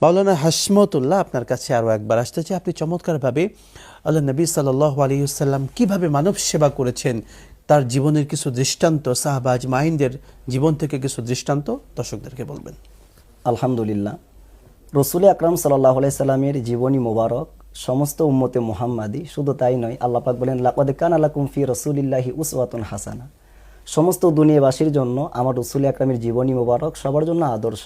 মাওলানা হাশমতুল্লাহ, আপনার কাছে আরও একবার আসতে চাই। আপনি চমৎকারভাবে আল্লাহ নবী সাল্লাল্লাহু আলাইহি ওয়াসাল্লাম কীভাবে মানব সেবা করেছেন তার জীবনের কিছু দৃষ্টান্ত, সাহাবা আজমাইনদের জীবন থেকে কিছু দৃষ্টান্ত দর্শকদেরকে বলবেন। আলহামদুলিল্লাহ, রসুল আকরাম সাল্লাল্লাহু আলাইহি সাল্লামের জীবনী মোবারক সমস্ত উম্মতে মুহাম্মাদি, শুধু তাই নয়, আল্লাহ পাক বলেন লাকাদ কানা লাকুম ফি রাসূলিল্লাহি উসওয়াতুন হাসানা। সমস্ত দুনিয়াবাসীর জন্য আমার রসুল আকরামের জীবনী মোবারক সবার জন্য আদর্শ।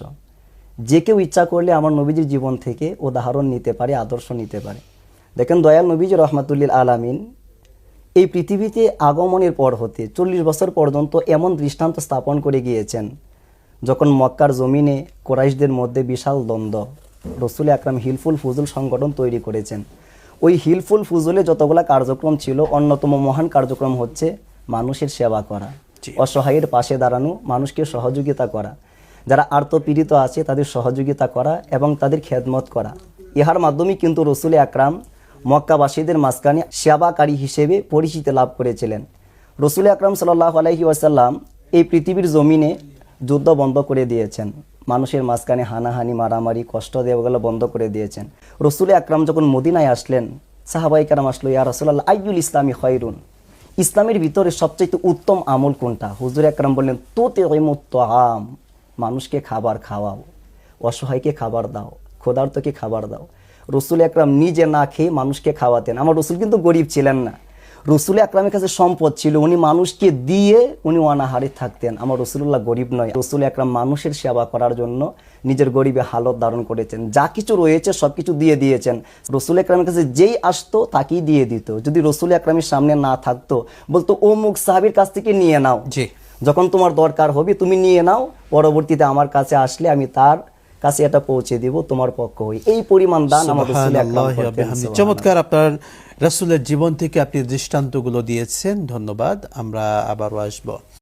যে কেউ ইচ্ছা করলে আমার নবীজির জীবন থেকে উদাহরণ নিতে পারে, আদর্শ নিতে পারে। দেখেন, দয়াল নবীজি রহমাতুল্লিল আলামিন এই পৃথিবীতে আগমনের পর হতে 40 বছর পর্যন্ত এমন দৃষ্টান্ত স্থাপন করে গিয়েছেন, যখন মক্কার জমিনে কোরাইশদের মধ্যে বিশাল দ্বন্দ্ব, রসুল আকরাম হিলফুল ফুজুল সংগঠন তৈরি করেছেন। ওই হিলফুল ফুজুলে যতগুলা কার্যক্রম ছিল, অন্যতম মহান কার্যক্রম হচ্ছে মানুষের সেবা করা, অসহায়ের পাশে দাঁড়ানো, মানুষকে সহযোগিতা করা, যারা আর্তপীড়িত আছে তাদের সহযোগিতা করা এবং তাদের খেদমত করা। ইহার মাধ্যমে কিন্তু রসুল আকরাম মক্কাবাসীদের মাঝখানে সেবাকারী হিসেবে পরিচিতি লাভ করেছিলেন। রসুল আকরাম সাল্লাল্লাহু আলাইহি ওয়াসাল্লাম এই পৃথিবীর জমিনে যুদ্ধ বন্ধ করে দিয়েছেন, মানুষের মাঝখানে হানাহানি, মারামারি, কষ্ট দেওয়াগুলো বন্ধ করে দিয়েছেন। রসুল আকরাম যখন মদিনায় আসলেন, সাহাবায়ে কেরাম আসলো, ইয়া রাসূলুল্লাহ আইয়ুল ইসলামি খায়রুন, ইসলামের ভিতরে সবচেয়ে উত্তম আমল কোনটা? হুজুর আকরাম বললেন তুতিমুত তাআম, মানুষকে খাবার খাওয়াও, অসহায়কে খাবার দাও, ক্ষুধার্তকে খাবার দাও। রসুল আকরাম নিজে না খেয়ে মানুষকে খাওয়াতেন। আমার রসুল কিন্তু গরিব ছিলেন না, রসুল আকরামের কাছে সম্পদ ছিল, উনি মানুষকে দিয়ে উনি অনাহারে থাকতেন। আমার রসুল্লাহ গরিব নয়। রসুল আকরাম মানুষের সেবা করার জন্য নিজের গরিবে হালত ধারণ করেছেন, যা কিছু রয়েছে সব কিছু দিয়ে দিয়েছেন। রসুল আকরামের কাছে যেই আসতো তাকেই দিয়ে দিত। যদি রসুল আকরামের সামনে না থাকতো, বলতো অমুক সাহাবীর কাছ থেকে নিয়ে নাও, যখন তোমার দরকার হবে তুমি নিয়ে নাও, পরবর্তীতে আমার কাছে আসলে আমি তার কাছে এটা পৌঁছে দিব, তোমার পক্ষ হই। এই পরিমাণ দান আমার রাসূল আকরাম করতেন। চমৎকার, আপনার রাসূলের জীবন থেকে আপনি দৃষ্টান্তগুলো দিয়েছেন, ধন্যবাদ। আমরা আবারও আসবো।